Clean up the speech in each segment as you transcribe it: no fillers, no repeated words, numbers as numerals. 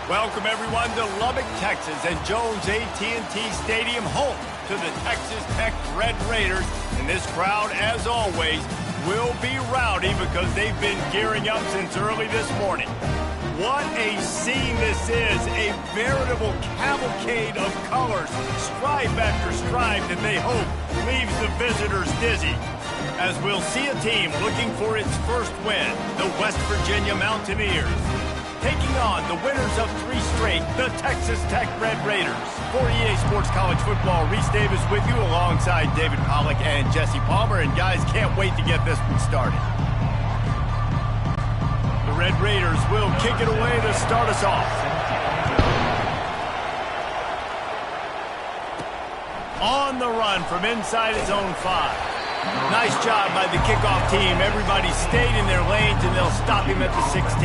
Welcome, everyone, to Lubbock, Texas, and Jones AT&T Stadium, home to the Texas Tech Red Raiders. And this crowd, as always, will be rowdy because they've been gearing up since early this morning. What a scene this is, a veritable cavalcade of colors, stripe after stripe, that they hope leaves the visitors dizzy. As we'll see a team looking for its first win, the West Virginia Mountaineers, taking on the winners of 3 straight, the Texas Tech Red Raiders. For EA Sports College Football, Reese Davis with you alongside David Pollack and Jesse Palmer. And guys, can't wait to get this one started. The Red Raiders will kick it away to start us off. On the run from inside his own 5. Nice job by the kickoff team. Everybody stayed in their lanes, and they'll stop him at the 16.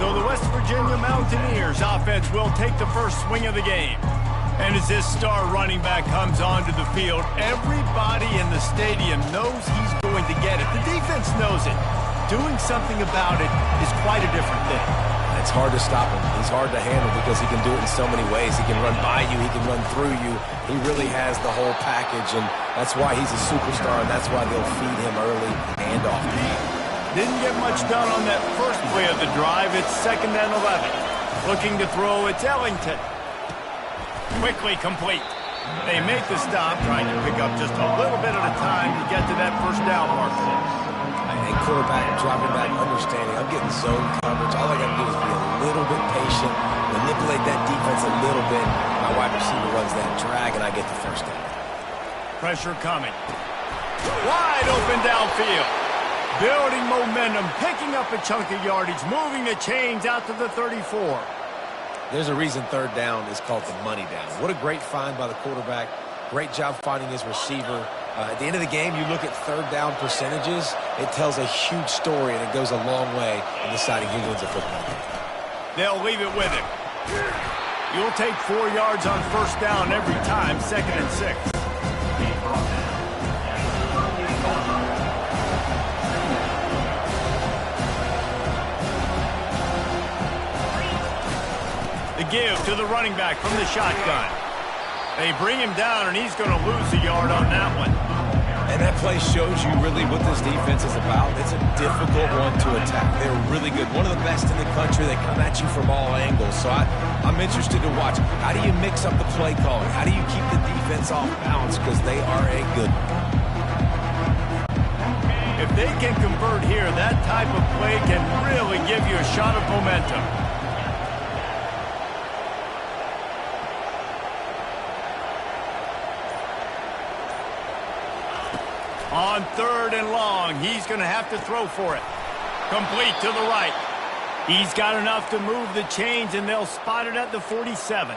So the West Virginia Mountaineers offense will take the first swing of the game. And as this star running back comes onto the field, everybody in the stadium knows he's going to get it. The defense knows it. Doing something about it is quite a different thing. It's hard to stop him. He's hard to handle because he can do it in so many ways. He can run by you. He can run through you. He really has the whole package, and that's why he's a superstar, and that's why they'll feed him early and often. Didn't get much done on that first play of the drive. It's 2nd and 11. Looking to throw, it's Ellington. Quickly complete. They make the stop, trying to pick up just a little bit at a time to get to that first down marker. And quarterback, dropping back, understanding. I'm getting zone coverage. All I got to do is be a little bit patient, manipulate that defense a little bit. My wide receiver runs that drag, and I get the first down. Pressure coming. Wide open downfield. Building momentum, picking up a chunk of yardage, moving the chains out to the 34. There's a reason 3rd down is called the money down. What a great find by the quarterback. Great job finding his receiver. At the end of the game, you look at 3rd down percentages. It tells a huge story, and it goes a long way in deciding who wins a football game. They'll leave it with him. You'll take 4 yards on 1st down every time, 2nd and 6. The give to the running back from the shotgun. They bring him down, and he's going to lose a yard on that one. And that play shows you really what this defense is about. It's a difficult one to attack. They're really good. One of the best in the country. They come at you from all angles. So I'm interested to watch. How do you mix up the play calling? How do you keep the defense off balance? Because they are a good one. If they can convert here, that type of play can really give you a shot of momentum. On 3rd and long, he's going to have to throw for it. Complete to the right. He's got enough to move the chains, and they'll spot it at the 47.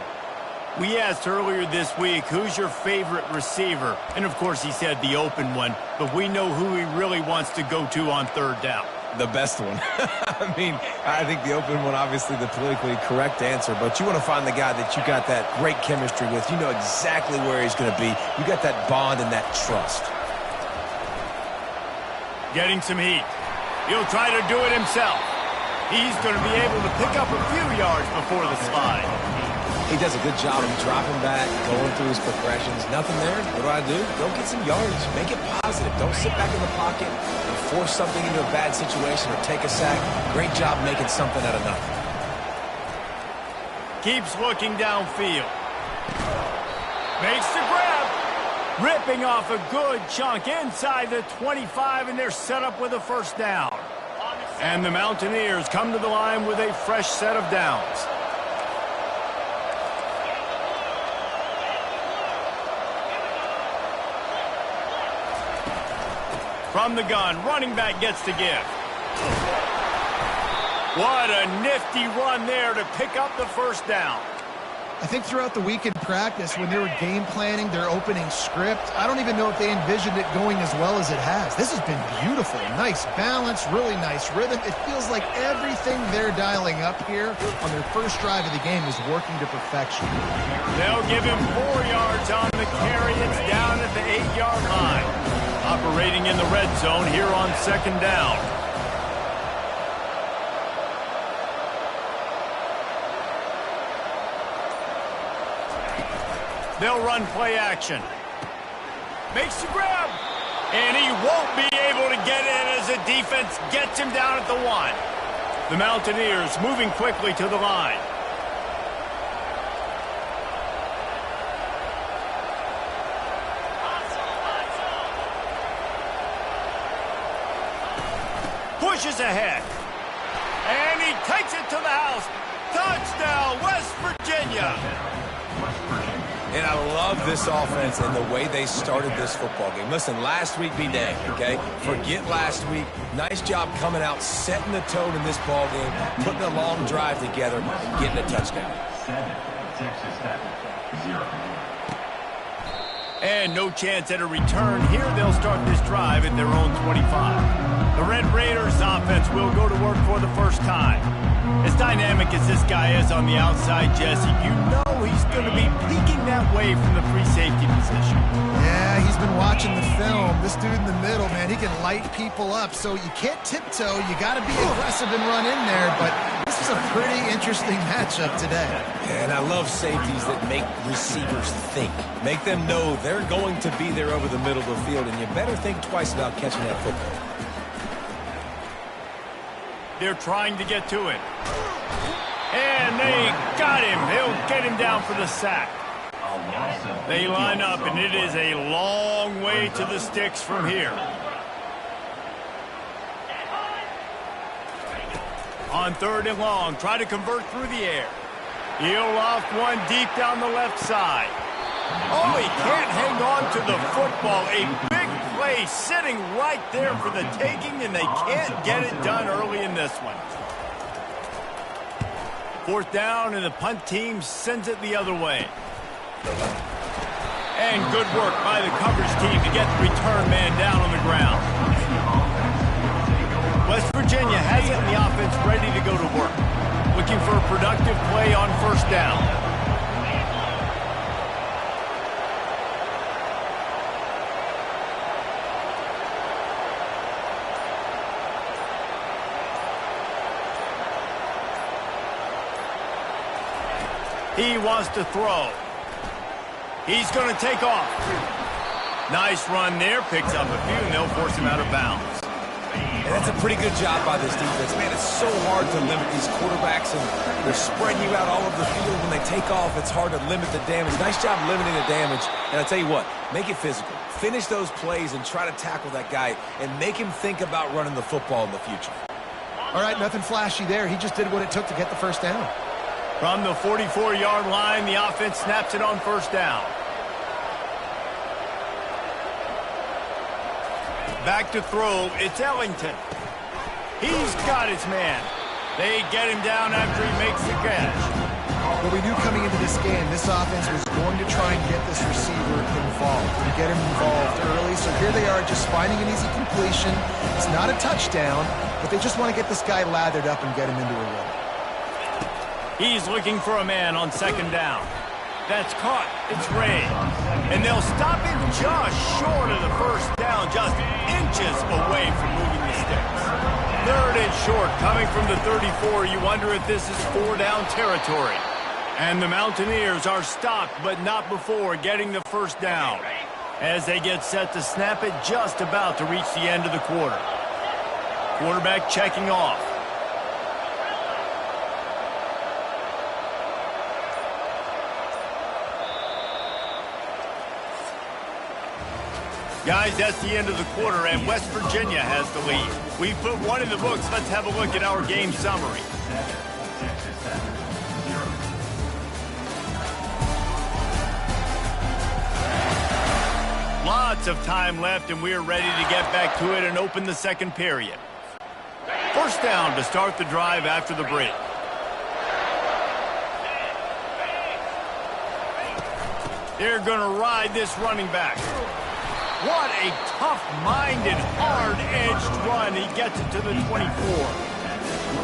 We asked earlier this week, who's your favorite receiver? And, of course, he said the open one, but we know who he really wants to go to on 3rd down. The best one. I mean, I think the open one, obviously the politically correct answer, but you want to find the guy that you got that great chemistry with. You know exactly where he's going to be. You got that bond and that trust. Getting some heat. He'll try to do it himself. He's going to be able to pick up a few yards before the slide. He does a good job of dropping back, going through his progressions. Nothing there. What do? Go get some yards. Make it positive. Don't sit back in the pocket and force something into a bad situation or take a sack. Great job making something out of nothing. Keeps looking downfield. Makes the grab. Ripping off a good chunk inside the 25, and they're set up with a 1st down. And the Mountaineers come to the line with a fresh set of downs. From the gun, running back gets the give. What a nifty run there to pick up the 1st down. I think throughout the week in practice, when they were game planning their opening script, I don't even know if they envisioned it going as well as it has. This has been beautiful. Nice balance, really nice rhythm. It feels like everything they're dialing up here on their first drive of the game is working to perfection. They'll give him 4 yards on the carry. It's down at the 8-yard line. Operating in the red zone here on 2nd down. They'll run play action. Makes the grab. And he won't be able to get in as the defense gets him down at the 1. The Mountaineers moving quickly to the line. Pushes ahead. And he takes it to the house. Touchdown, West Virginia. And I love this offense and the way they started this football game. Listen, last week be dang, okay? Forget last week. Nice job coming out, setting the tone in this ball game, putting a long drive together, and getting a touchdown. 7, Texas Tech, 0. And no chance at a return here. They'll start this drive at their own 25. The Red Raiders offense will go to work for the first time. As dynamic as this guy is on the outside, Jesse, you know he's going to be peeking that way from the free safety position. Yeah, he's been watching the film. This dude in the middle, man, he can light people up. So you can't tiptoe. You got to be aggressive and run in there. But this is a pretty interesting matchup today. And I love safeties that make receivers think. Make them know they're going to be there over the middle of the field, and you better think twice about catching that football. They're trying to get to him. And they got him. They'll get him down for the sack. They line up, and it is a long way to the sticks from here. On 3rd and long, try to convert through the air. He'll loft one deep down the left side. Oh, he can't hang on to the football. A big play sitting right there for the taking, and they can't get it done early in this one. 4th down, and the punt team sends it the other way. And good work by the coverage team to get the return man down on the ground. West Virginia has it in the offense ready to go to work. Looking for a productive play on 1st down. He wants to throw. He's going to take off. Nice run there. Picks up a few, and they'll force him out of bounds. And that's a pretty good job by this defense. Man, it's so hard to limit these quarterbacks, and they're spreading you out all over the field. When they take off, it's hard to limit the damage. Nice job limiting the damage. And I'll tell you what, make it physical. Finish those plays and try to tackle that guy and make him think about running the football in the future. All right, nothing flashy there. He just did what it took to get the 1st down. From the 44-yard line, the offense snaps it on 1st down. Back to throw, it's Ellington. He's got his man. They get him down after he makes the catch. Well, we knew coming into this game, this offense was going to try and get this receiver involved, and get him involved early. So here they are just finding an easy completion. It's not a touchdown, but they just want to get this guy lathered up and get him into a rhythm. He's looking for a man on 2nd down. That's caught. It's Ray. And they'll stop him just short of the 1st down, just inches away from moving the sticks. 3rd and short, coming from the 34. You wonder if this is 4-down territory. And the Mountaineers are stopped, but not before getting the 1st down, as they get set to snap it just about to reach the end of the quarter. Quarterback checking off. Guys, that's the end of the quarter, and West Virginia has the lead. We put one in the books. Let's have a look at our game summary. Lots of time left, and we're ready to get back to it and open the 2nd period. 1st down to start the drive after the break. They're going to ride this running back. What a tough-minded, hard-edged run. He gets it to the 24.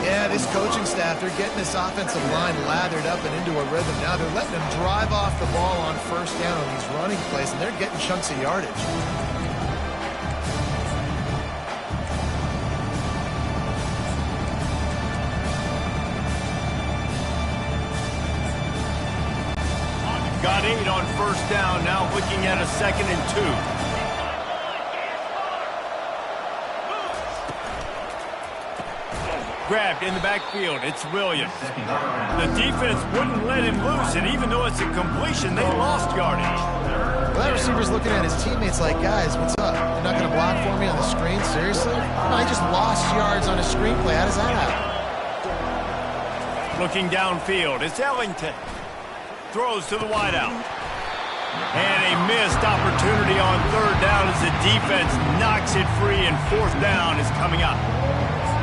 Yeah, this coaching staff, they're getting this offensive line lathered up and into a rhythm. Now they're letting them drive off the ball on 1st down on these running plays, and they're getting chunks of yardage. 8 on first down. Now looking at a 2nd and 2. Grabbed in the backfield. It's Williams. The defense wouldn't let him loose, and even though it's a completion, they lost yardage. Well, that receiver's looking at his teammates like, guys, what's up? You're not going to block for me on the screen? Seriously? No, he just lost yards on a screenplay. How does that happen? Looking downfield, it's Ellington. Throws to the wideout. And a missed opportunity on 3rd down as the defense knocks it free, and 4th down is coming up.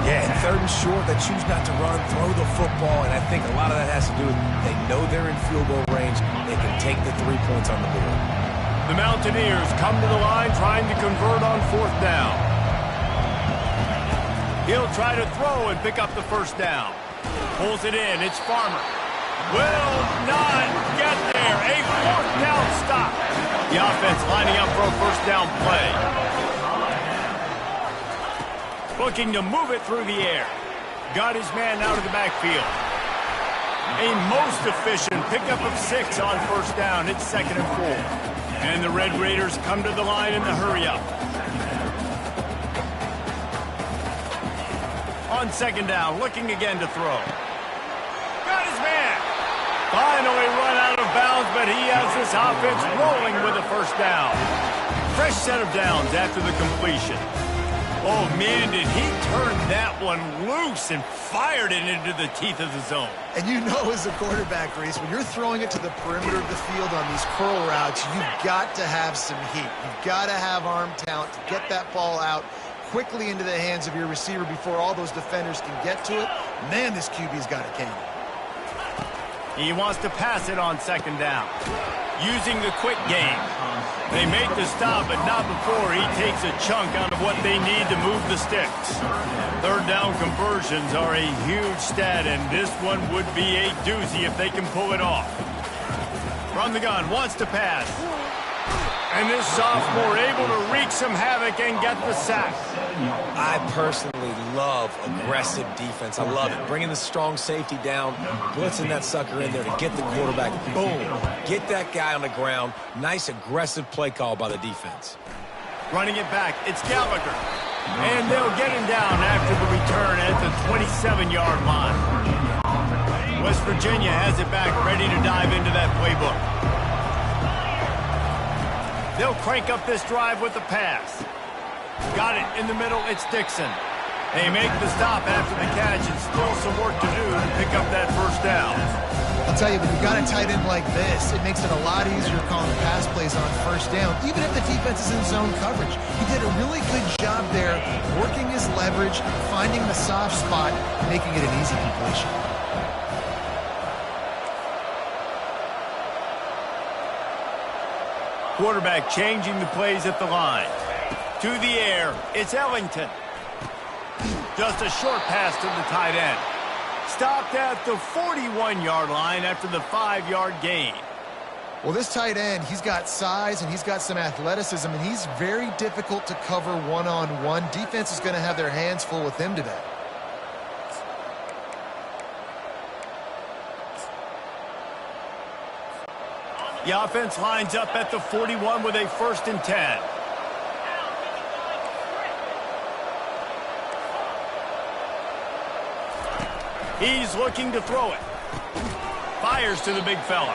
Yeah, 3rd and short, they choose not to run, throw the football, and I think a lot of that has to do with they know they're in field goal range. They can take the 3 points on the board. The Mountaineers come to the line trying to convert on 4th down. He'll try to throw and pick up the 1st down. Pulls it in. It's Farmer. Will not get there. A 4th down stop. The offense lining up for a 1st down play. Looking to move it through the air. Got his man out of the backfield. A most efficient pickup of 6 on 1st down. It's 2nd and 4. And the Red Raiders come to the line in the hurry-up. On 2nd down, looking again to throw. Got his man. Finally run out of bounds, but he has this offense rolling with a 1st down. Fresh set of downs after the completion. Oh, man, did he turn that one loose and fired it into the teeth of the zone. And you know as a quarterback, Reese, when you're throwing it to the perimeter of the field on these curl routes, you've got to have some heat. You've got to have arm talent to get that ball out quickly into the hands of your receiver before all those defenders can get to it. Man, this QB's got a cannon. He wants to pass it on 2nd down. Using the quick game. They make the stop, but not before he takes a chunk out of what they need to move the sticks. 3rd down conversions are a huge stat, and this one would be a doozy if they can pull it off. From the gun, wants to pass. And this sophomore able to wreak some havoc and get the sack. I personally love aggressive defense. I love it. Bringing the strong safety down, blitzing that sucker in there to get the quarterback. Boom. Get that guy on the ground. Nice aggressive play call by the defense. Running it back, it's Gallagher. And they'll get him down after the return at the 27-yard line. West Virginia has it back, ready to dive into that playbook. They'll crank up this drive with the pass. Got it in the middle, it's Dixon. They make the stop after the catch, and still some work to do to pick up that 1st down. I'll tell you, when you've got a tight end like this, it makes it a lot easier calling pass plays on 1st down, even if the defense is in zone coverage. He did a really good job there, working his leverage, finding the soft spot, making it an easy completion. Quarterback changing the plays at the line. To the air, it's Ellington. Just a short pass to the tight end. Stopped at the 41-yard line after the 5-yard gain. Well, this tight end, he's got size and he's got some athleticism, and he's very difficult to cover one-on-one. Defense is going to have their hands full with him today. The offense lines up at the 41 with a 1st and 10. He's looking to throw it. Fires to the big fella.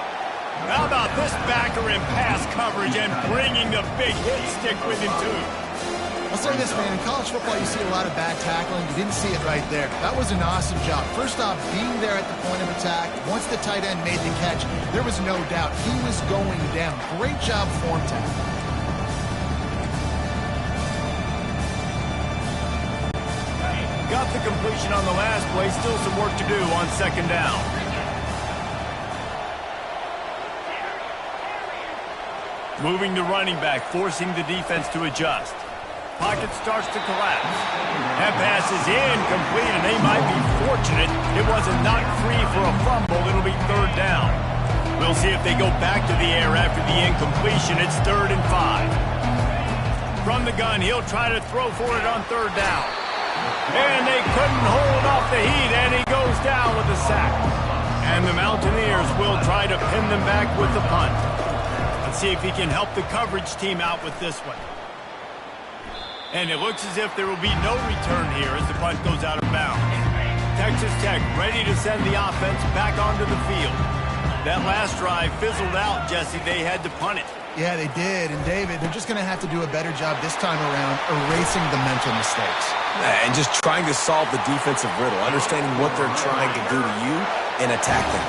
How about this backer in pass coverage and bringing the big hit stick with him, too? I'll say this, man. In college football, you see a lot of bad tackling. You didn't see it right there. That was an awesome job. First off, being there at the point of attack. Once the tight end made the catch, there was no doubt he was going down. Great job form tackle. Got the completion on the last play. Still some work to do on 2nd down. Moving to running back, forcing the defense to adjust. Pocket starts to collapse. That pass is incomplete, and they might be fortunate it wasn't knocked free for a fumble. It'll be 3rd down. We'll see if they go back to the air after the incompletion. It's 3rd and 5. From the gun, he'll try to throw for it on 3rd down. And they couldn't hold off the heat, and he goes down with the sack. And the Mountaineers will try to pin them back with the punt. see if he can help the coverage team out with this one. And it looks as if there will be no return here as the punt goes out of bounds. Texas Tech ready to send the offense back onto the field. That last drive fizzled out, Jesse. They had to punt it. Yeah, they did. And, David, they're just going to have to do a better job this time around erasing the mental mistakes. And just trying to solve the defensive riddle, understanding what they're trying to do to you and attack them.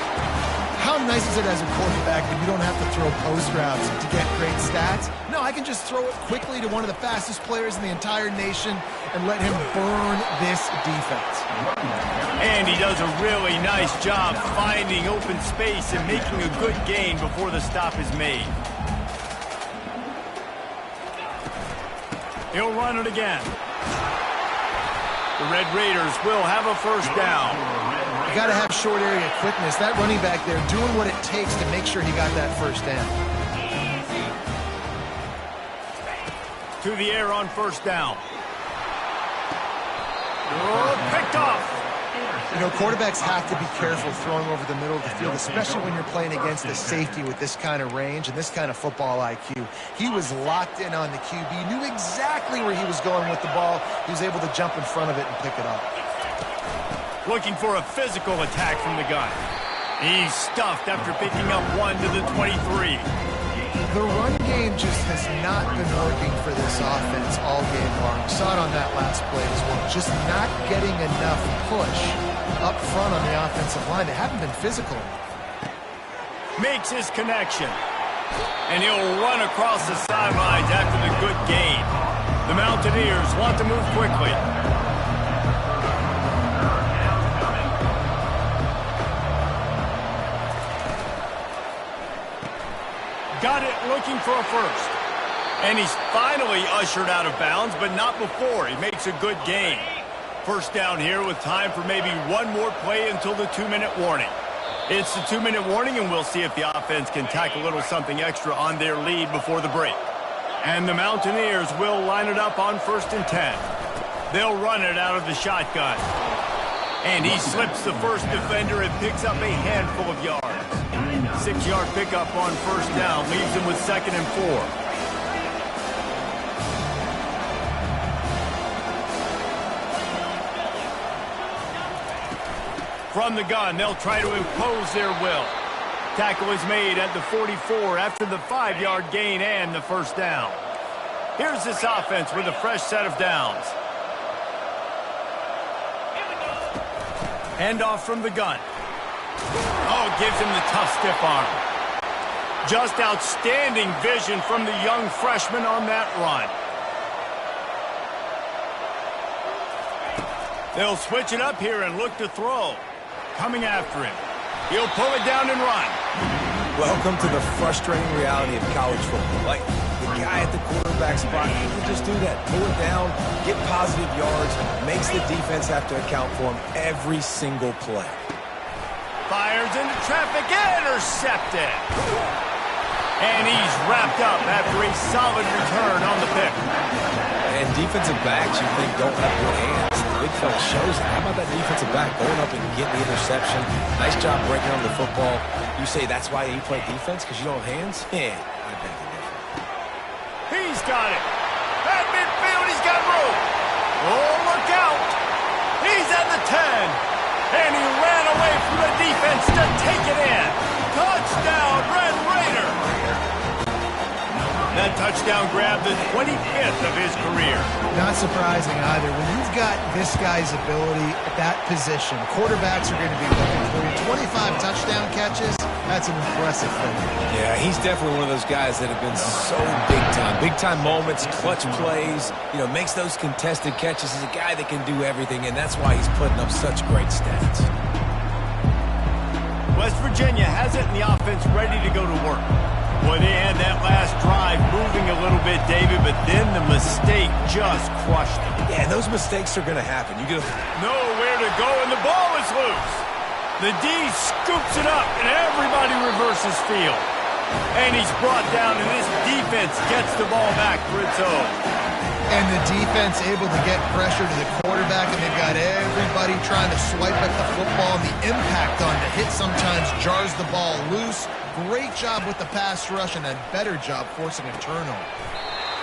How nice is it as a quarterback that you don't have to throw post routes to get great stats? No, I can just throw it quickly to one of the fastest players in the entire nation and let him burn this defense. And he does a really nice job finding open space and making a good gain before the stop is made. He'll run it again. The Red Raiders will have a first down. You got to have short area quickness. That running back there doing what it takes to make sure he got that first down. To the air on first down. Oh, picked off. You know, quarterbacks have to be careful throwing over the middle of the field, especially when you're playing against the safety with this kind of range and this kind of football IQ. He was locked in on the QB, knew exactly where he was going with the ball. He was able to jump in front of it and pick it up. Looking for a physical attack from the gun. He's stuffed after picking up one to the 23. The run game just has not been working for this offense all game long. We saw it on that last play as well. Just not getting enough push up front on the offensive line. They haven't been physical. Makes his connection. And he'll run across the sidelines after the good gain. The Mountaineers want to move quickly. Got it, looking for a first. And he's finally ushered out of bounds, but not before. He makes a good gain. First down here with time for maybe one more play until the 2-minute warning. It's the 2-minute warning, and we'll see if the offense can tack a little something extra on their lead before the break. And the Mountaineers will line it up on 1st and 10. They'll run it out of the shotgun. And he slips the first defender and picks up a handful of yards. 6-yard pickup on first down leaves him with 2nd and 4. From the gun, they'll try to impose their will. Tackle is made at the 44 after the 5-yard gain and the first down. Here's this offense with a fresh set of downs. Handoff from the gun. Oh, gives him the tough stiff arm. Just outstanding vision from the young freshman on that run. They'll switch it up here and look to throw. Coming after him. He'll pull it down and run. Welcome to the frustrating reality of college football. Like, the guy at the quarterback spot, he can just do that. Pull it down, get positive yards, makes the defense have to account for him every single play. Fires into traffic, intercepted. And he's wrapped up after a solid return on the pick. And defensive backs, you think, don't have good hands. The big fella shows it. How about that defensive back going up and getting the interception? Nice job breaking on the football. You say that's why you play defense, because you don't have hands? Yeah, I beg to differ. He's got it. At midfield, he's got room. Oh, look out. He's at the 10. And he ran away from the defense to take it in. Touchdown, Red Raider. That touchdown grabbed the 25th of his career. Not surprising either. When you've got this guy's ability at that position, quarterbacks are going to be looking for you. 25 touchdown catches, that's an impressive thing. Yeah, he's definitely one of those guys that have been so big time. Big time moments, clutch plays, makes those contested catches. He's a guy that can do everything, and that's why he's putting up such great stats. West Virginia has it in the offense ready to go to work. Boy, they had that last drive moving a little bit, David, but then the mistake just crushed them. Yeah, those mistakes are going to happen. Nowhere to go, and the ball is loose. The D scoops it up, and everybody reverses field. And he's brought down, and this defense gets the ball back for its own. And the defense able to get pressure to the quarterback, and they've got everybody trying to swipe at the football, and the impact on the hit sometimes jars the ball loose. Great job with the pass rush, and a better job forcing a turnover.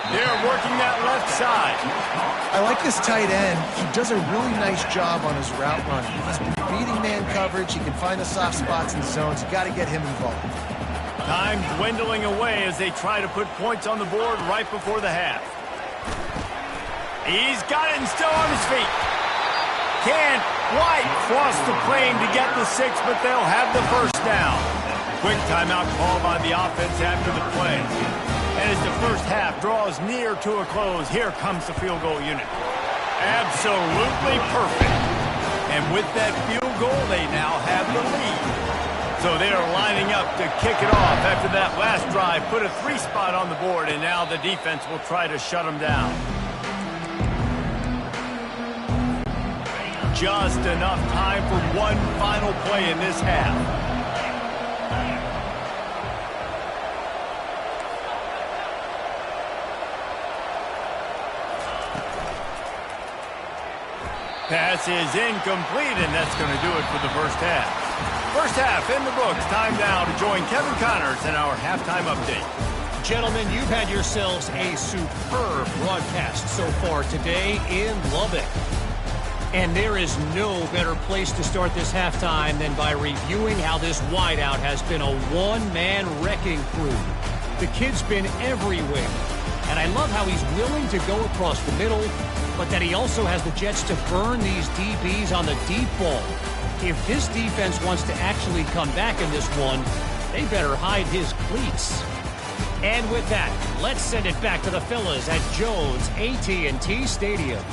They're working that left side. I like this tight end. He does a really nice job on his route running. He's beating man coverage. He can find the soft spots in zones. You got to get him involved. Time dwindling away as they try to put points on the board right before the half. He's got it and still on his feet. Can't quite cross the plane to get the 6, but they'll have the first down. Quick timeout call by the offense after the play. And as the first half draws near to a close, here comes the field goal unit. Absolutely perfect. And with that field goal, they now have the lead. So they are lining up to kick it off after that last drive. Put a 3 spot on the board, and now the defense will try to shut them down. Just enough time for one final play in this half. Pass is incomplete, and that's going to do it for the first half. First half in the books. Time now to join Kevin Connors in our halftime update. Gentlemen, you've had yourselves a superb broadcast so far today in Lubbock. And there is no better place to start this halftime than by reviewing how this wideout has been a one-man wrecking crew. The kid's been everywhere. And I love how he's willing to go across the middle, but that he also has the jets to burn these DBs on the deep ball. If this defense wants to actually come back in this one, they better hide his cleats. And with that, let's send it back to the fellas at Jones AT&T Stadium.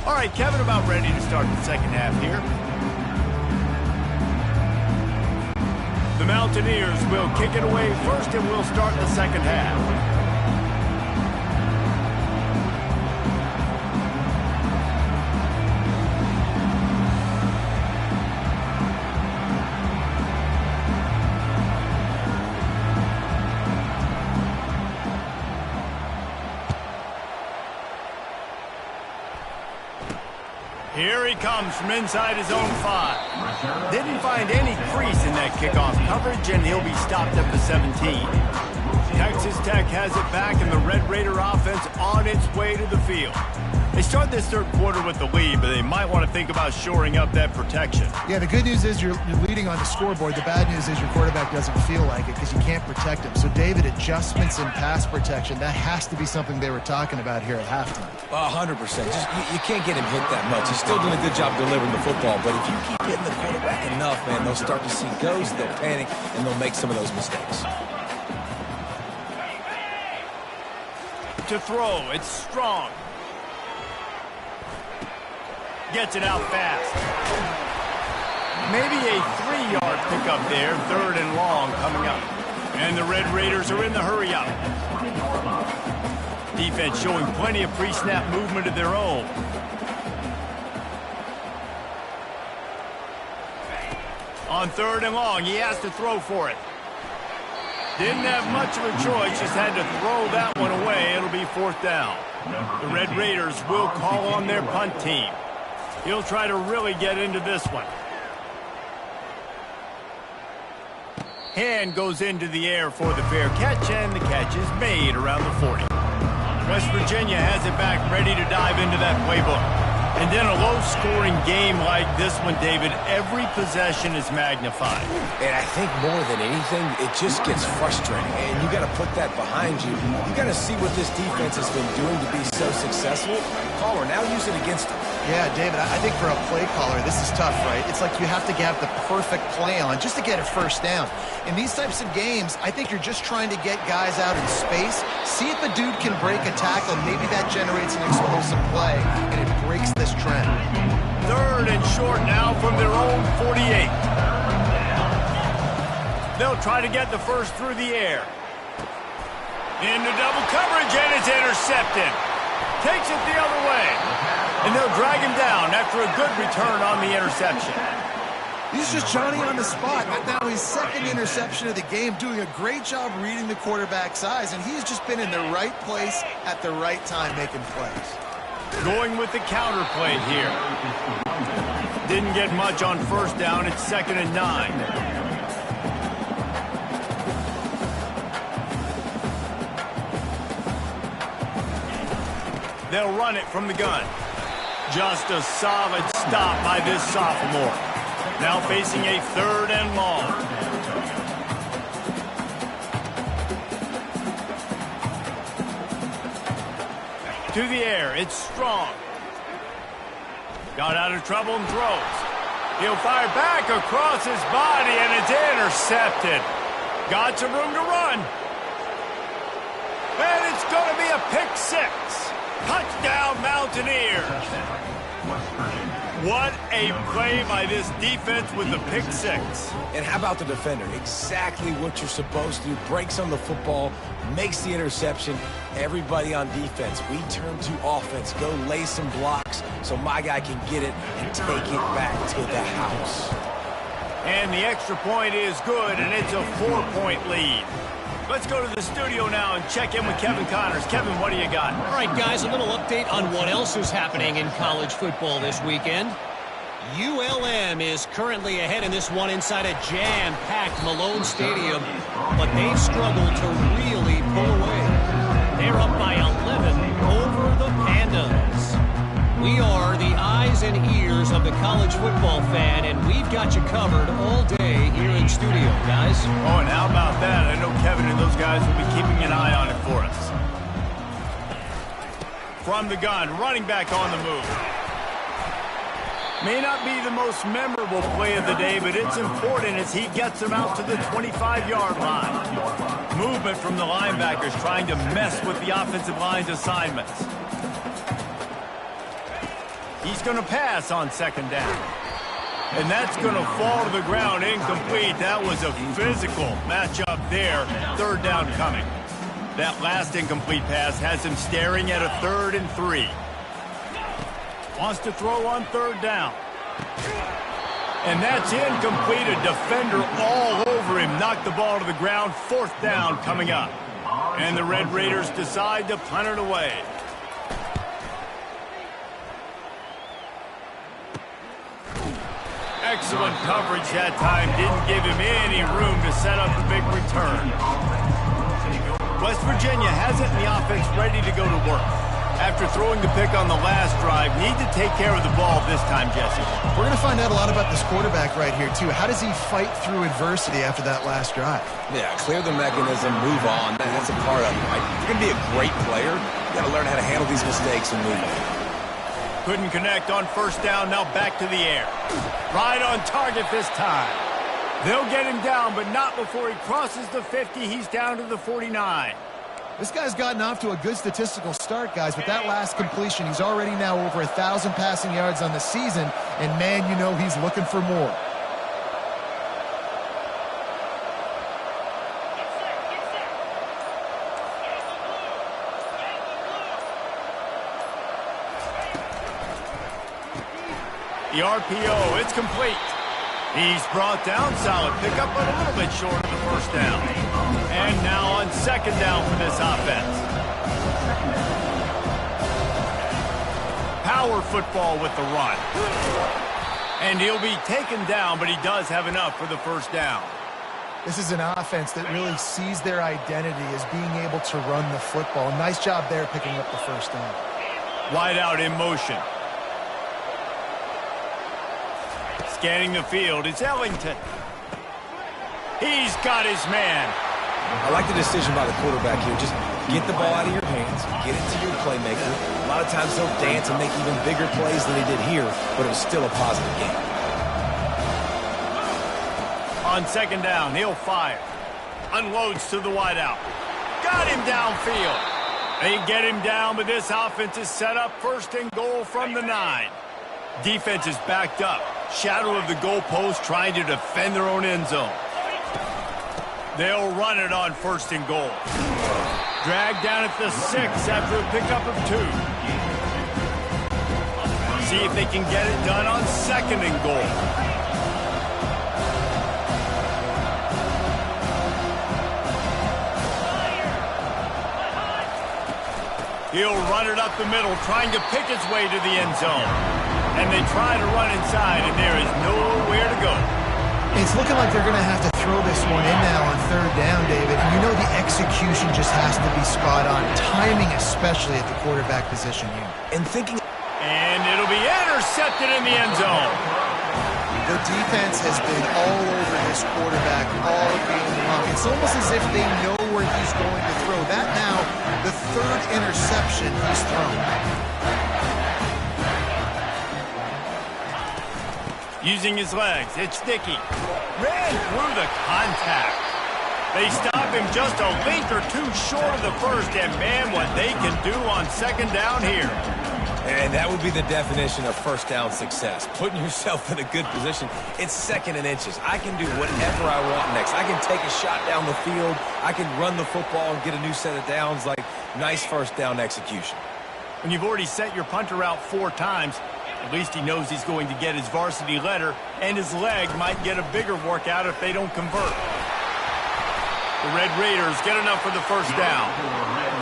All right, Kevin, about ready to start the second half here. The Mountaineers will kick it away first, and we'll start the second half. Here he comes from inside his own 5. Didn't find any crease in that kickoff coverage, and he'll be stopped at the 17. Texas Tech has it back, and the Red Raider offense on its way to the field. They start this third quarter with the lead, but they might want to think about shoring up that protection. Yeah, the good news is you're leading on the scoreboard. The bad news is your quarterback doesn't feel like it because you can't protect him. So, David, adjustments in pass protection, that has to be something they were talking about here at halftime. 100%. Just, you can't get him hit that much. He's still doing a good job delivering the football, but if you keep hitting the quarterback enough, man, they'll start to see ghosts, they'll panic, and they'll make some of those mistakes. To throw, it's strong. Gets it out fast. Maybe a 3-yard pickup there, 3rd and long coming up. And the Red Raiders are in the hurry up. Defense showing plenty of pre-snap movement of their own. On 3rd and long, he has to throw for it. Didn't have much of a choice, just had to throw that one away. It'll be 4th down. The Red Raiders will call on their punt team. He'll try to really get into this one. Hand goes into the air for the fair catch, and the catch is made around the 40. West Virginia has it back, ready to dive into that playbook. And then a low-scoring game like this one, David, every possession is magnified. And I think more than anything, it just gets frustrating. And you got to put that behind you. You got to see what this defense has been doing to be so successful. Caller, now use it against them. Yeah, David, I think for a play caller, this is tough, right? It's like you have to have the perfect play on just to get a first down. In these types of games, I think you're just trying to get guys out in space, see if a dude can break a tackle, and maybe that generates an explosive play, and it breaks this trend. 3rd and short now from their own 48. They'll try to get the first through the air. Into double coverage, and it's intercepted. Takes it the other way. And they'll drag him down after a good return on the interception. He's just Johnny on the spot. Now his second interception of the game, doing a great job reading the quarterback's eyes, and he's just been in the right place at the right time making plays. Going with the counter play here. Didn't get much on first down. It's 2nd and 9. They'll run it from the gun. Just a solid stop by this sophomore. Now facing a 3rd and long. To the air, it's Strong. Got out of trouble and throws. He'll fire back across his body, and it's intercepted. Got some room to run. And it's going to be a pick 6. Touchdown, Mountaineers. What a play by this defense with the pick 6. And how about the defender? Exactly what you're supposed to do. Breaks on the football, makes the interception. Everybody on defense, we turn to offense. Go lay some blocks so my guy can get it and take it back to the house. And the extra point is good, and it's a 4-point lead. Let's go to the studio now and check in with Kevin Connors. Kevin, what do you got? All right, guys, a little update on what else is happening in college football this weekend. ULM is currently ahead in this one inside a jam-packed Malone Stadium, but they've struggled to really pull away. They're up by 11 over the Pandas. We are the eyes and ears of the college football fan, and we've got you covered all day here in studio, guys. Oh, and how about that? I know Kevin and those guys will be keeping an eye on it for us. From the gun, running back on the move. May not be the most memorable play of the day, but it's important as he gets them out to the 25-yard line. Movement from the linebackers trying to mess with the offensive line's assignments. He's going to pass on 2nd down. And that's going to fall to the ground incomplete. That was a physical matchup there. 3rd down coming. That last incomplete pass has him staring at a 3rd and 3. Wants to throw on 3rd down. And that's incomplete. A defender all over him. Knocked the ball to the ground. 4th down coming up. And the Red Raiders decide to punt it away. Excellent coverage that time. Didn't give him any room to set up a big return. West Virginia has it in the offense ready to go to work. After throwing the pick on the last drive, need to take care of the ball this time, Jesse. We're going to find out a lot about this quarterback right here, too. How does he fight through adversity after that last drive? Yeah, clear the mechanism, move on. That's a part of it, right? If you're going to be a great player, you got to learn how to handle these mistakes and move on. Couldn't connect on 1st down, now back to the air. Right on target this time. They'll get him down, but not before he crosses the 50. He's down to the 49. This guy's gotten off to a good statistical start, guys. With that last completion, he's already now over 1,000 passing yards on the season, and man, you know he's looking for more. The RPO, it's complete. He's brought down, solid pickup, but a little bit short of the 1st down. And now on 2nd down for this offense. Power football with the run. And he'll be taken down, but he does have enough for the 1st down. This is an offense that really sees their identity as being able to run the football. Nice job there picking up the 1st down. Wide out in motion. Scanning the field, it's Ellington. He's got his man. I like the decision by the quarterback here. Just get the ball out of your hands, get it to your playmaker. A lot of times they'll dance and make even bigger plays than they did here, but it was still a positive game. On 2nd down, he'll fire. Unloads to the wideout. Got him downfield. They get him down, but this offense is set up 1st and goal from the 9. Defense is backed up. Shadow of the goalpost trying to defend their own end zone. They'll run it on 1st and goal. Dragged down at the 6 after a pickup of 2. See if they can get it done on 2nd and goal. He'll run it up the middle, trying to pick his way to the end zone. And they try to run inside, and there is nowhere to go. It's looking like they're going to have to throw this one in now on third down, David. And you know the execution just has to be spot on. Timing especially at the quarterback position here. And it'll be intercepted in the end zone. The defense has been all over this quarterback all game long. It's almost as if they know where he's going to throw. That now, the third interception he's thrown. Using his legs, it's Dickey. Ran through the contact. They stop him just a link or two short of the first, and man, what they can do on second down here. And that would be the definition of first down success. Putting yourself in a good position. It's second and inches. I can do whatever I want next. I can take a shot down the field. I can run the football and get a new set of downs. Like, nice first down execution. When you've already sent your punter out 4 times, at least he knows he's going to get his varsity letter, and his leg might get a bigger workout if they don't convert. The Red Raiders get enough for the first down.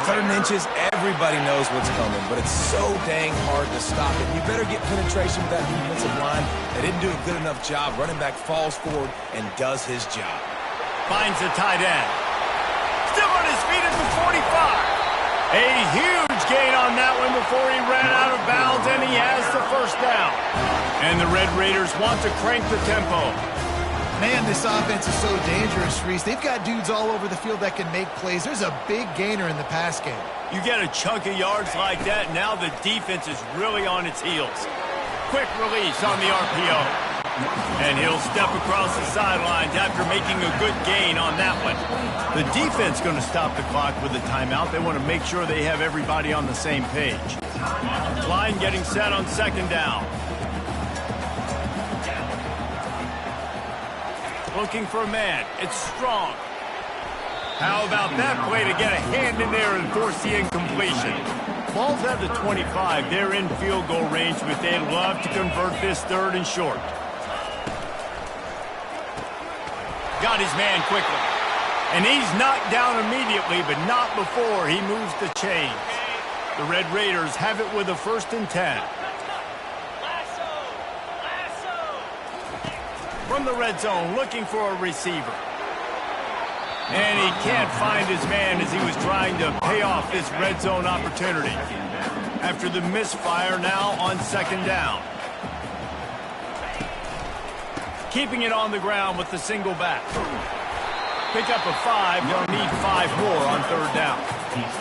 Third and inches, everybody knows what's coming, but it's so dang hard to stop it. You better get penetration with that defensive line. They didn't do a good enough job. Running back falls forward and does his job. Finds the tight end. Still on his feet at the 45. A huge gain on that one before he ran out of bounds, and he has the first down. And the Red Raiders want to crank the tempo. Man, this offense is so dangerous, Reese. They've got dudes all over the field that can make plays. There's a big gainer in the pass game. You get a chunk of yards like that, now the defense is really on its heels. Quick release on the RPO. And he'll step across the sidelines after making a good gain on that one. The defense going to stop the clock with a timeout. They want to make sure they have everybody on the same page. Line getting set on second down. Looking for a man. It's Strong. How about that play to get a hand in there and force the incompletion? Ball's at the 25. They're in field goal range, but they'd love to convert this third and short. Got his man quickly. And he's knocked down immediately, but not before he moves the chains. The Red Raiders have it with a 1st and 10. From the red zone, looking for a receiver. And he can't find his man as he was trying to pay off this red zone opportunity. After the misfire, now on second down. Keeping it on the ground with the single back. Pick up a 5. They'll need 5 more on third down.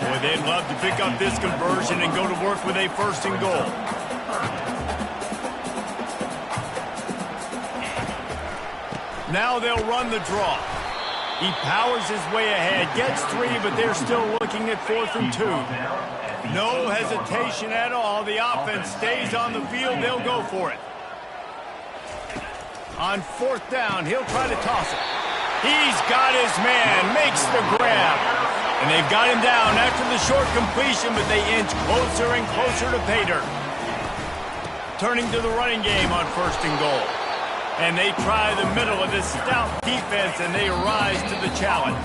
Boy, they'd love to pick up this conversion and go to work with a 1st and goal. Now they'll run the draw. He powers his way ahead, gets 3, but they're still looking at 4th and 2. No hesitation at all. The offense stays on the field. They'll go for it. On 4th down, he'll try to toss it. He's got his man, makes the grab. And they've got him down after the short completion, but they inch closer and closer to pay dirt. Turning to the running game on 1st and goal. And they try the middle of this stout defense, and they rise to the challenge.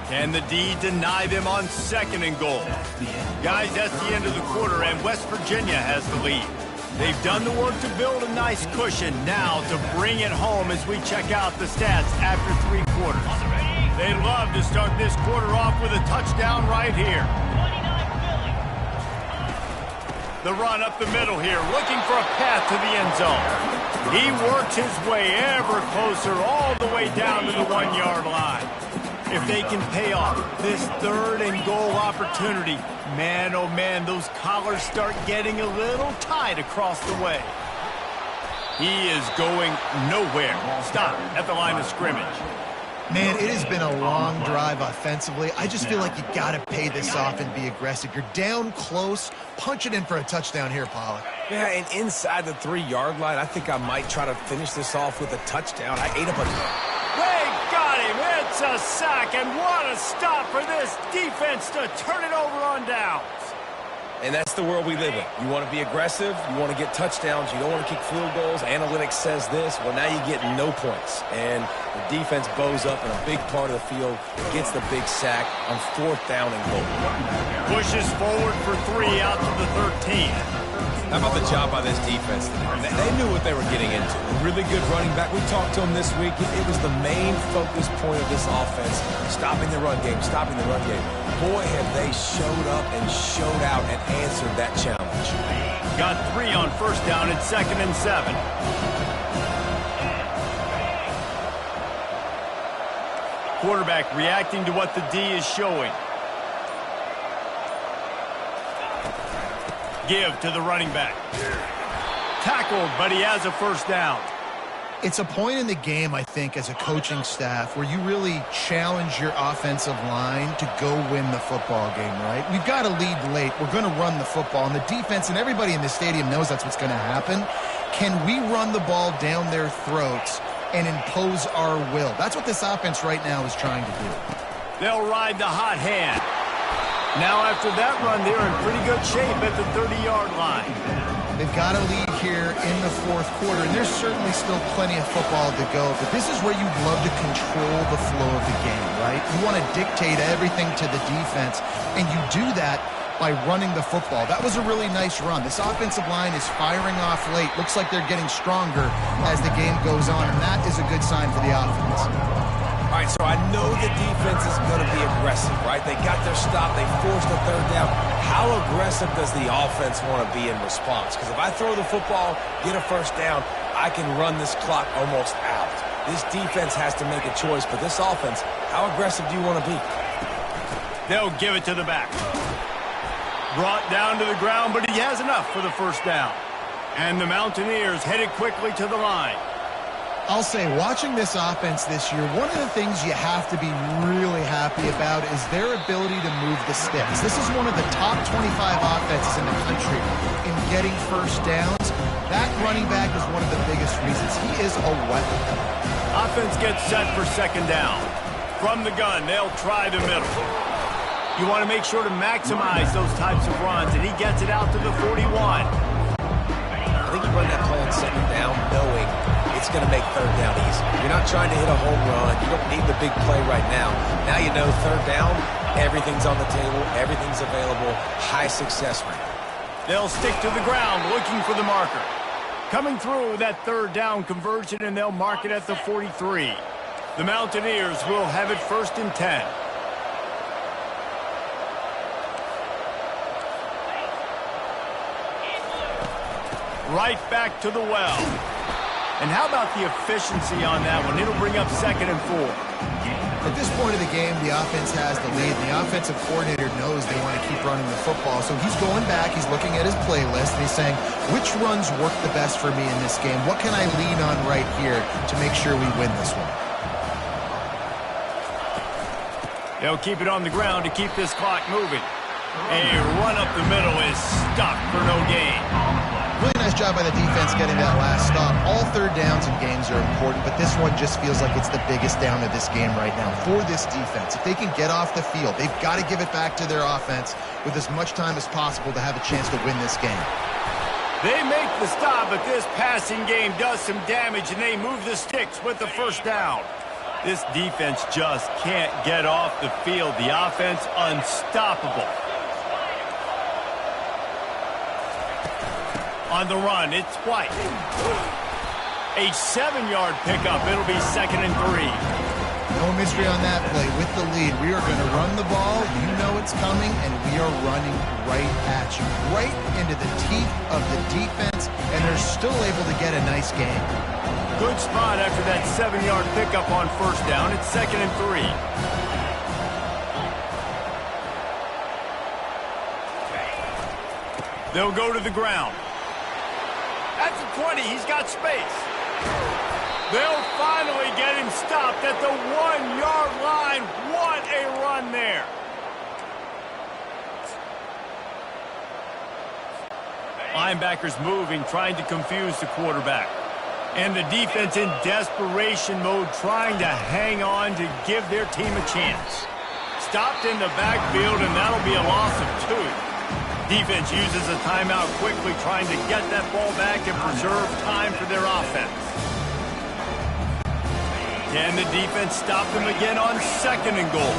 Can the D deny them on 2nd and goal? Guys, that's the end of the quarter, and West Virginia has the lead. They've done the work to build a nice cushion. Now to bring it home as we check out the stats after 3 quarters. They'd love to start this quarter off with a touchdown right here. The run up the middle here, looking for a path to the end zone. He works his way ever closer, all the way down to the 1-yard line. If they can pay off this 3rd and goal opportunity, man, oh man, those collars start getting a little tight across the way. He is going nowhere. Stop at the line of scrimmage. Man, it has been a long drive offensively. I just feel like you got to pay this off and be aggressive. You're down close. Punch it in for a touchdown here, Pollock. Yeah, and inside the 3-yard line, I think I might try to finish this off with a touchdown. I ate up a... They got him. It's a sack, and what a stop for this defense to turn it over on downs. And that's the world we live in. You want to be aggressive, you want to get touchdowns, you don't want to kick field goals. Analytics says this. Well, now you get no points. And the defense bows up in a big part of the field, gets the big sack on 4th down and goal. Pushes forward for 3 out to the 13. How about the job by this defense? They knew what they were getting into. A really good running back. We talked to him this week. It was the main focus point of this offense, stopping the run game, stopping the run game. Boy, have they showed up and showed out and answered that challenge. Got 3 on first down at 2nd and 7. Quarterback reacting to what the D is showing. Give to the running back. Tackled, but he has a first down. It's a point in the game, I think, as a coaching staff where you really challenge your offensive line to go win the football game, right? We've got to lead late. We're going to run the football. And the defense and everybody in the stadium knows that's what's going to happen. Can we run the ball down their throats and impose our will? That's what this offense right now is trying to do. They'll ride the hot hand. Now after that run, they're in pretty good shape at the 30-yard line. They've got to lead here in the fourth quarter, and there's certainly still plenty of football to go, but this is where you'd love to control the flow of the game, right? You want to dictate everything to the defense, and you do that by running the football. That was a really nice run. This offensive line is firing off late. Looks like they're getting stronger as the game goes on, and that is a good sign for the offense. All right, so I know the defense is going to be aggressive, right? They got their stop. They forced a third down. How aggressive does the offense want to be in response? Because if I throw the football, get a first down, I can run this clock almost out. This defense has to make a choice, but this offense, how aggressive do you want to be? They'll give it to the back. Brought down to the ground, but he has enough for the first down. And the Mountaineers headed quickly to the line. I'll say, watching this offense this year, one of the things you have to be really happy about is their ability to move the sticks. This is one of the top 25 offenses in the country in getting first downs. That running back is one of the biggest reasons. He is a weapon. Offense gets set for second down. From the gun, they'll try the middle. You want to make sure to maximize those types of runs, and he gets it out to the 41. I think you run that play on second down knowing it's going to make third down easy. You're not trying to hit a home run. You don't need the big play right now. Now you know third down, everything's on the table, everything's available, high success rate. They'll stick to the ground looking for the marker. Coming through that third down conversion, and they'll mark it at the 43. The Mountaineers will have it 1st and 10. Right back to the well. And how about the efficiency on that one? It'll bring up 2nd and 4. At this point of the game, the offense has the lead. The offensive coordinator knows they want to keep running the football. So he's going back, he's looking at his playlist, and he's saying, which runs work the best for me in this game? What can I lean on right here to make sure we win this one? They'll keep it on the ground to keep this clock moving. A run up the middle is stopped for no gain. Really nice job by the defense getting that last stop. All third downs in games are important, but this one just feels like it's the biggest down of this game right now for this defense. If they can get off the field, they've got to give it back to their offense with as much time as possible to have a chance to win this game. They make the stop, but this passing game does some damage, and they move the sticks with the first down. This defense just can't get off the field. The offense unstoppable. On the run, it's White. A 7-yard pickup. It'll be 2nd and 3. No mystery on that play. With the lead, we are going to run the ball. You know it's coming, and we are running right at you. Right into the teeth of the defense, and they're still able to get a nice game. Good spot after that 7-yard pickup on first down. It's 2nd and 3. They'll go to the ground. At the 20, he's got space. They'll finally get him stopped at the 1-yard line. What a run there. Linebackers moving, trying to confuse the quarterback. And the defense in desperation mode, trying to hang on to give their team a chance. Stopped in the backfield, and that'll be a loss of 2. Defense uses a timeout quickly, trying to get that ball back and preserve time for their offense. Can the defense stop them again on 2nd and goal?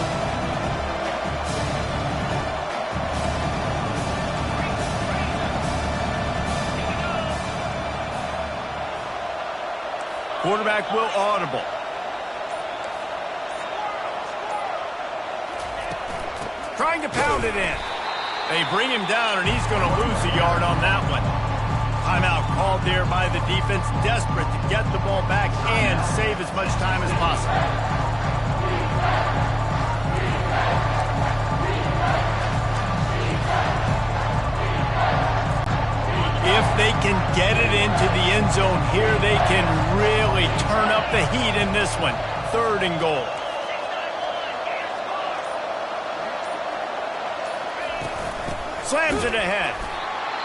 quarterback will audible. Trying to pound it in. They bring him down, and he's going to lose a yard on that one. Timeout called there by the defense, desperate to get the ball back and save as much time as possible. If they can get it into the end zone here, they can really turn up the heat in this one. 3rd and goal. Slams it ahead.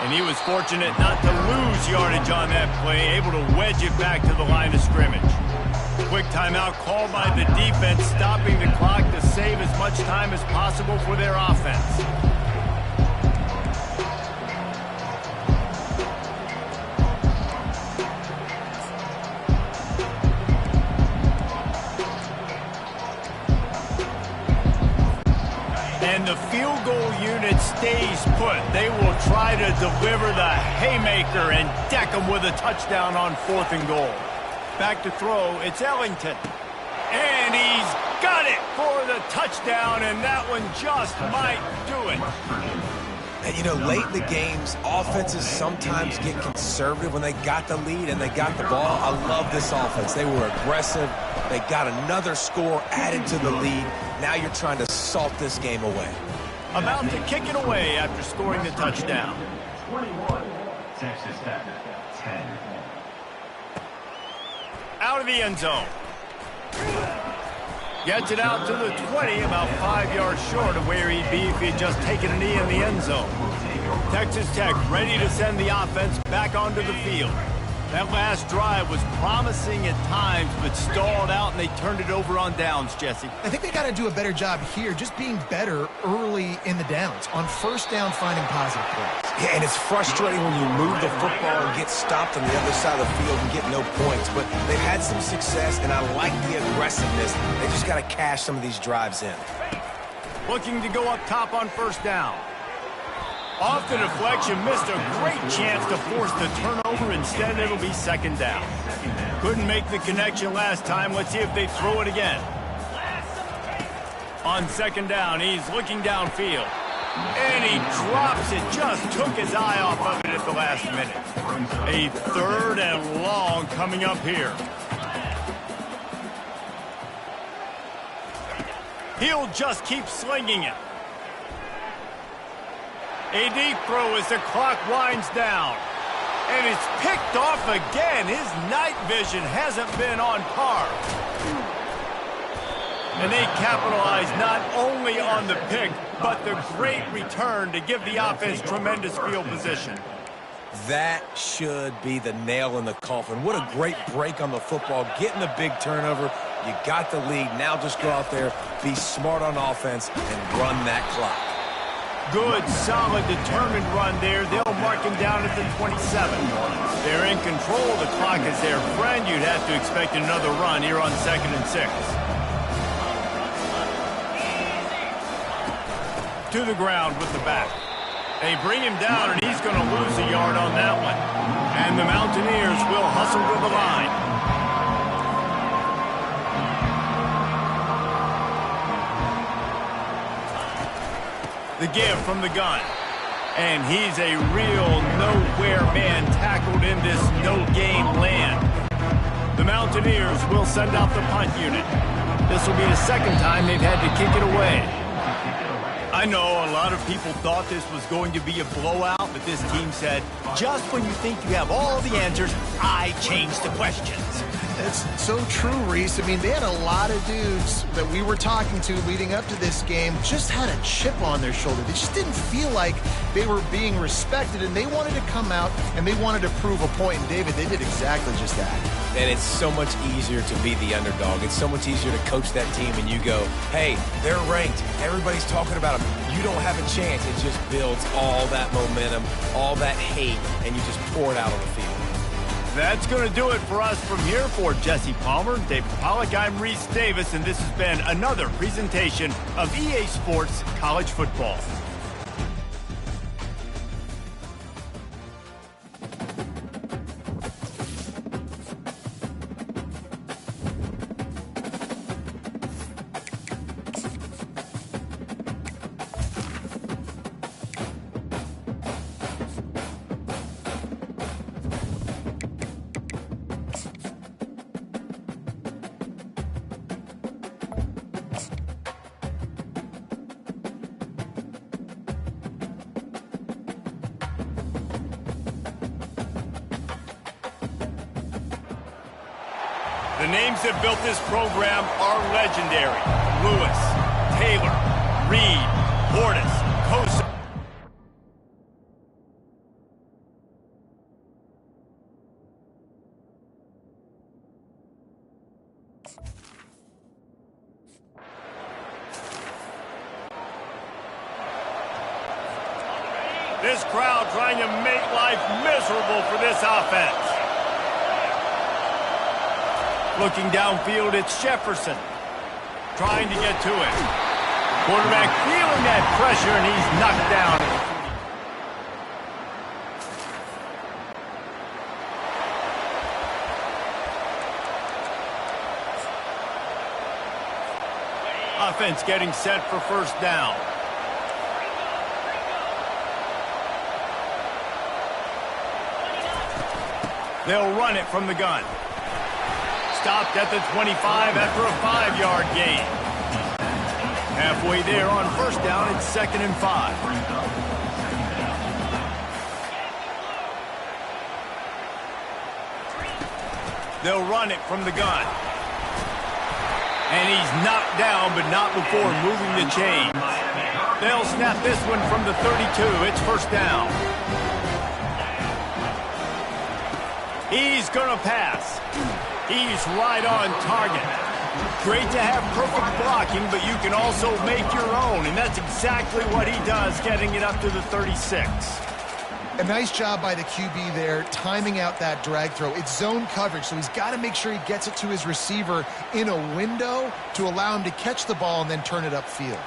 And he was fortunate not to lose yardage on that play, able to wedge it back to the line of scrimmage. Quick timeout called by the defense, stopping the clock to save as much time as possible for their offense. And the field goal unit stays put. They will try to deliver the haymaker and deck them with a touchdown on 4th and goal. Back to throw, it's Ellington. And he's got it for the touchdown, and that one just might do it. And, you know, late in the games, offenses sometimes get conservative when they got the lead and they got the ball. I love this offense. They were aggressive. They got another score added to the lead. Now you're trying to salt this game away. About to kick it away after scoring the touchdown. 21, Texas Tech, 10. Out of the end zone. Gets it out to the 20, about 5 yards short of where he'd be if he had just taken a knee in the end zone. Texas Tech ready to send the offense back onto the field. That last drive was promising at times, but stalled out, and they turned it over on downs, Jesse. I think they got to do a better job here, just being better early in the downs, on 1st down, finding positive plays. Yeah, and it's frustrating when you move the football and get stopped on the other side of the field and get no points. But they've had some success, and I like the aggressiveness. They just got to cash some of these drives in. Looking to go up top on 1st down. Off the deflection, missed a great chance to force the turnover. Instead, it'll be 2nd down. Couldn't make the connection last time. Let's see if they throw it again. On 2nd down, he's looking downfield. And he drops it. Just took his eye off of it at the last minute. A 3rd and long coming up here. He'll just keep slinging it. A deep throw as the clock winds down. And it's picked off again. His night vision hasn't been on par. And they capitalize not only on the pick, but the great return to give the offense tremendous field position. That should be the nail in the coffin. What a great break on the football. Getting the big turnover. You got the lead. Now just go out there, be smart on offense, and run that clock. Good, solid, determined run there. They'll mark him down at the 27. They're in control. The clock is their friend. You'd have to expect another run here on 2nd and 6. To the ground with the back. They bring him down, and he's going to lose a yard on that one. And the Mountaineers will hustle to the line. The give from the gun. And he's a real nowhere man tackled in this no-game land. The Mountaineers will send out the punt unit. This will be the 2nd time they've had to kick it away. I know a lot of people thought this was going to be a blowout, but this team said, just when you think you have all the answers, I change the questions. It's so true, Reese. I mean, they had a lot of dudes that we were talking to leading up to this game just had a chip on their shoulder. They just didn't feel like they were being respected, and they wanted to come out and they wanted to prove a point. And, David, they did exactly just that. And it's so much easier to be the underdog. It's so much easier to coach that team and you go, hey, they're ranked. Everybody's talking about them. You don't have a chance. It just builds all that momentum, all that hate, and you just pour it out on the field. That's going to do it for us from here. For Jesse Palmer, David Pollack, I'm Reese Davis, and this has been another presentation of EA Sports College Football. The names that built this program are legendary. Lewis, Taylor, Reed, Portis, Kosa. This crowd trying to make life miserable for this offense. Looking downfield, it's Jefferson. Trying to get to it. Quarterback feeling that pressure, and he's knocked down. Offense getting set for first down. They'll run it from the gun. Stopped at the 25 after a 5-yard gain. Halfway there on first down, it's 2nd and 5. They'll run it from the gun. And he's knocked down, but not before moving the chains. They'll snap this one from the 32. It's first down. He's going to pass. He's right on target. Great to have perfect blocking, but you can also make your own, and that's exactly what he does, getting it up to the 36. A nice job by the QB there, timing out that drag throw. It's zone coverage, so he's got to make sure he gets it to his receiver in a window to allow him to catch the ball and then turn it upfield.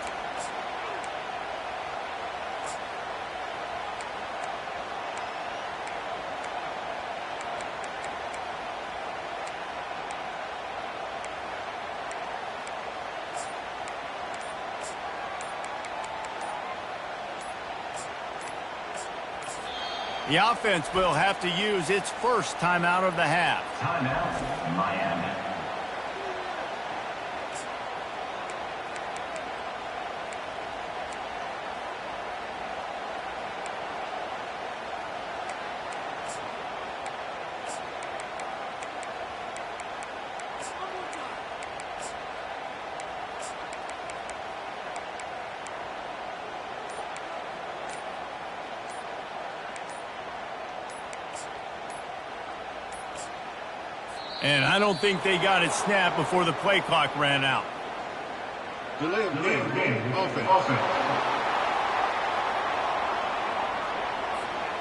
The offense will have to use its first timeout of the half. Timeout, Miami. And I don't think they got it snapped before the play clock ran out. Delay of game, offense.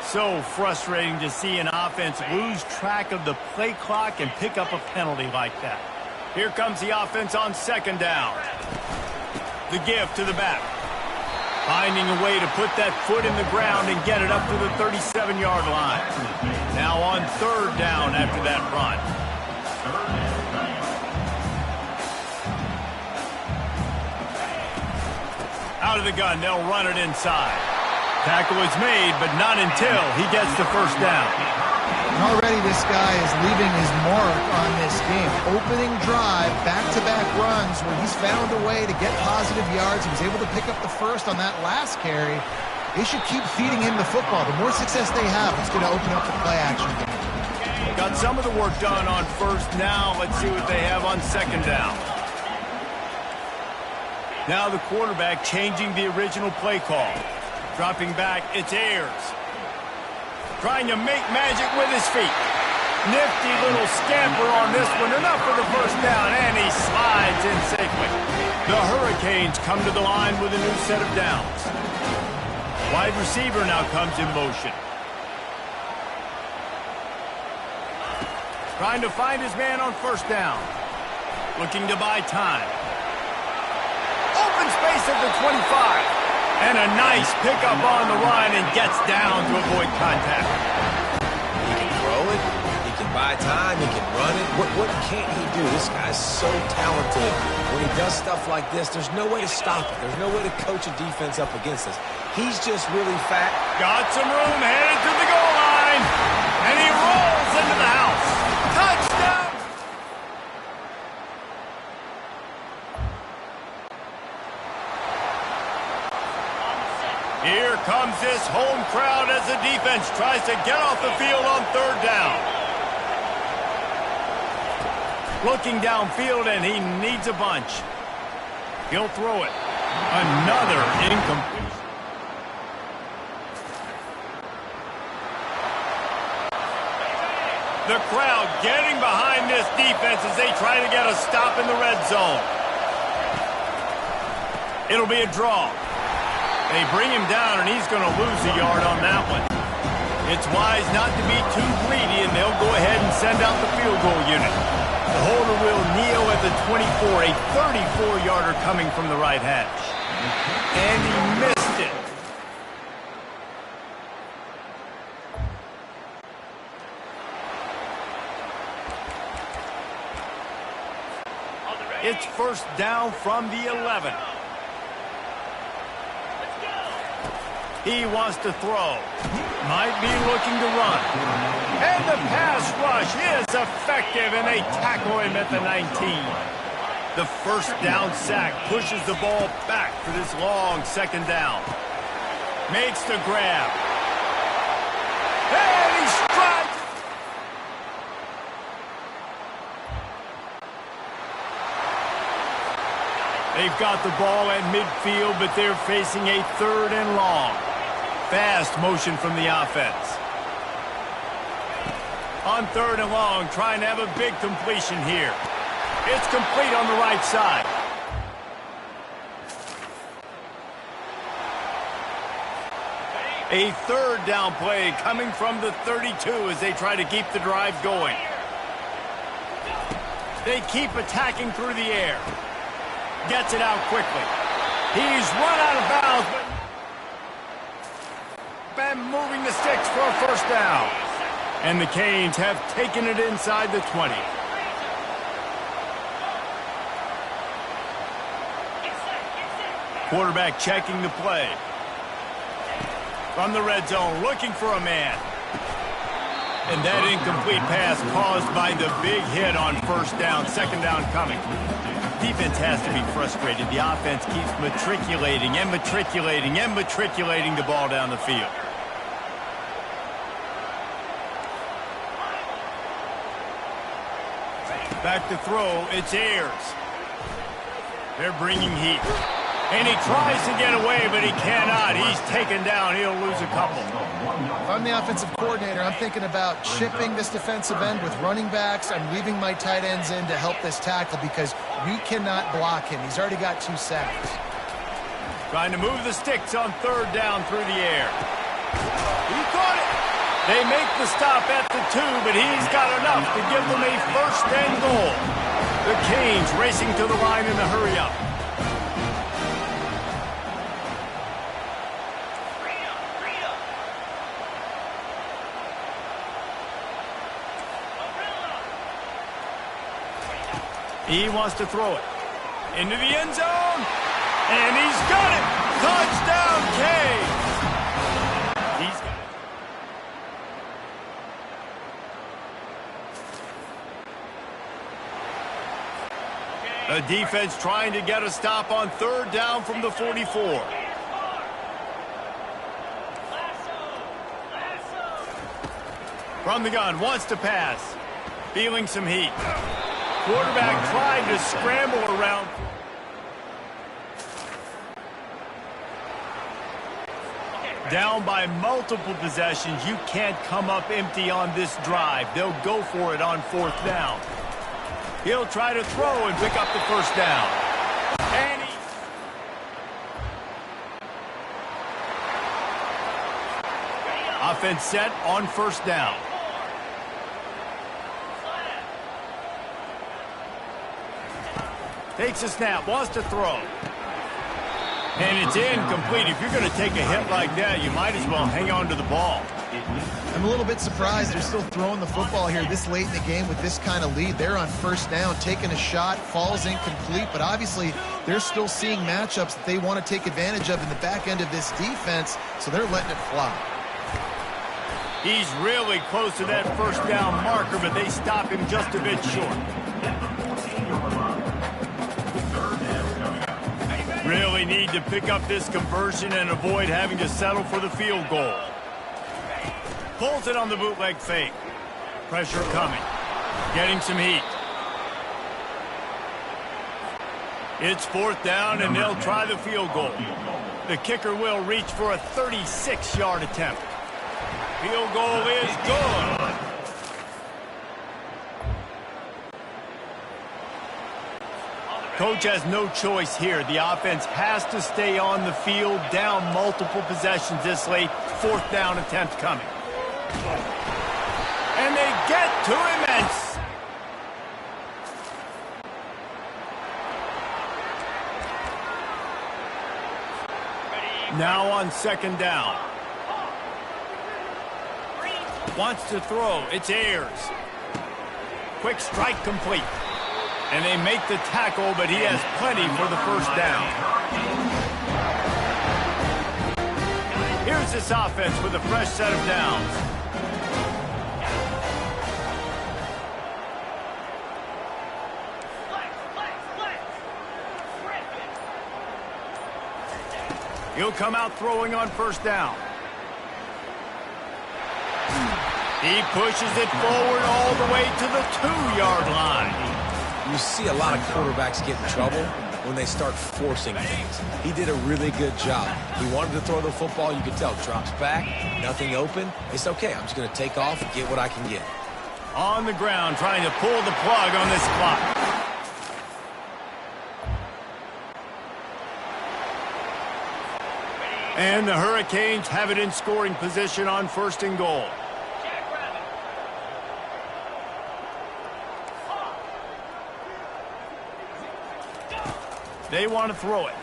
So frustrating to see an offense lose track of the play clock and pick up a penalty like that. Here comes the offense on 2nd down. The give to the back. Finding a way to put that foot in the ground and get it up to the 37-yard line. Now on 3rd down after that run. Out of the gun, they'll run it inside. Tackle is made, but not until he gets the first down. And already this guy is leaving his mark on this game. Opening drive, back-to-back runs where he's found a way to get positive yards. He was able to pick up the first on that last carry. They should keep feeding him the football. The more success they have, it's going to open up the play action game. Got some of the work done on first. Now let's see what they have on 2nd down. Now the quarterback changing the original play call. Dropping back, it's Ayers. Trying to make magic with his feet. Nifty little scamper on this one. Enough for the first down, and he slides in safely. The Hurricanes come to the line with a new set of downs. Wide receiver now comes in motion. Trying to find his man on first down. Looking to buy time. Open space at the 25. And a nice pickup on the run and gets down to avoid contact. He can throw it. He can buy time. He can run it. What can't he do? This guy's so talented. When he does stuff like this, there's no way to stop it. There's no way to coach a defense up against us. He's just really fat. Got some room, headed to the goal line. And he rolls into the house. Touchdown! Here comes this home crowd as the defense tries to get off the field on 3rd down. Looking downfield, and he needs a bunch. He'll throw it. Another incomplete. The crowd getting behind this defense as they try to get a stop in the red zone. It'll be a draw. They bring him down, and he's going to lose a yard on that one. It's wise not to be too greedy, and they'll go ahead and send out the field goal unit. The holder will kneel at the 24, a 34-yarder coming from the right hash. And he missed it. It's first down from the 11. He wants to throw. Might be looking to run. And the pass rush is effective, and they tackle him at the 19. The first down sack pushes the ball back for this long second down. Makes the grab. And he strikes. They've got the ball at midfield, but they're facing a 3rd and long. Fast motion from the offense. On 3rd and long, trying to have a big completion here. It's complete on the right side. A 3rd down play coming from the 32 as they try to keep the drive going. They keep attacking through the air. Gets it out quickly. He's run out of bounds, but moving the sticks for a first down. And the Canes have taken it inside the 20. Quarterback checking the play. From the red zone, looking for a man. And that incomplete pass caused by the big hit on first down. Second down coming. Defense has to be frustrated. The offense keeps matriculating and matriculating and matriculating the ball down the field. Back to throw. It's Ayers. They're bringing heat. And he tries to get away, but he cannot. He's taken down. He'll lose a couple. If I'm the offensive coordinator, I'm thinking about chipping this defensive end with running backs. I'm leaving my tight ends in to help this tackle because we cannot block him. He's already got 2 sacks. Trying to move the sticks on 3rd down through the air. He caught it. They make the stop at the 2, but he's got enough to give them a 1st and goal. The Canes racing to the line in a hurry-up. He wants to throw it into the end zone, and he's got it. Touchdown, Canes. He's got it. The defense trying to get a stop on 3rd down from the 44. From the gun, wants to pass. Feeling some heat. Quarterback tried to scramble around. Down by multiple possessions. You can't come up empty on this drive. They'll go for it on 4th down. He'll try to throw and pick up the first down. And offense set on 1st down. Takes a snap, wants to throw. And it's incomplete. If you're going to take a hit like that, you might as well hang on to the ball. I'm a little bit surprised they're still throwing the football here this late in the game with this kind of lead. They're on 1st down, taking a shot, falls incomplete, but obviously they're still seeing matchups that they want to take advantage of in the back end of this defense, so they're letting it fly. He's really close to that 1st down marker, but they stop him just a bit short. Really need to pick up this conversion and avoid having to settle for the field goal. Pulls it on the bootleg fake. Pressure coming. Getting some heat. It's 4th down, and they'll try the field goal. The kicker will reach for a 36-yard attempt. Field goal is good. Coach has no choice here. The offense has to stay on the field, down multiple possessions this late. 4th down attempt coming. And they get to him and now on 2nd down. Wants to throw. It's Ayers. Quick strike complete. And they make the tackle, but he has plenty for the 1st down. Here's this offense with a fresh set of downs. He'll come out throwing on 1st down. He pushes it forward all the way to the 2-yard line. You see a lot of quarterbacks get in trouble when they start forcing things. He did a really good job. He wanted to throw the football. You could tell. Drops back, nothing open. It's okay. I'm just going to take off and get what I can get. On the ground, trying to pull the plug on this clock. And the Hurricanes have it in scoring position on 1st and goal. They want to throw it.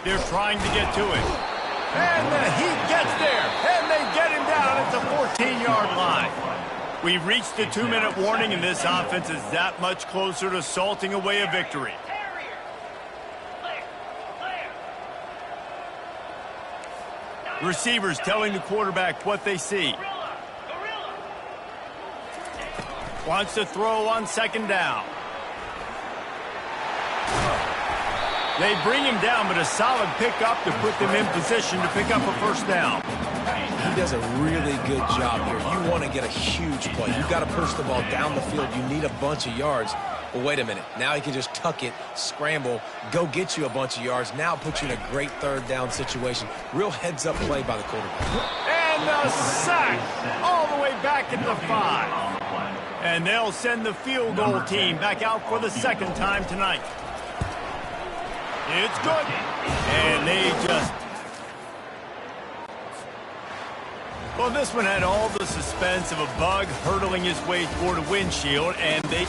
They're trying to get to it. And he gets there. And they get him down at the 14-yard line. We've reached the 2-minute warning, and this offense is that much closer to salting away a victory. Receivers telling the quarterback what they see. Wants to throw on 2nd down. They bring him down, but a solid pickup to put them in position to pick up a 1st down. He does a really good job here. You want to get a huge play. You've got to push the ball down the field. You need a bunch of yards. But wait a minute. Now he can just tuck it, scramble, go get you a bunch of yards. Now put you in a great 3rd down situation. Real heads-up play by the quarterback. And a sack all the way back at the 5. And they'll send the field goal team back out for the 2nd time tonight. It's good. And they just... Well, this one had all the suspense of a bug hurtling his way toward a windshield, and they...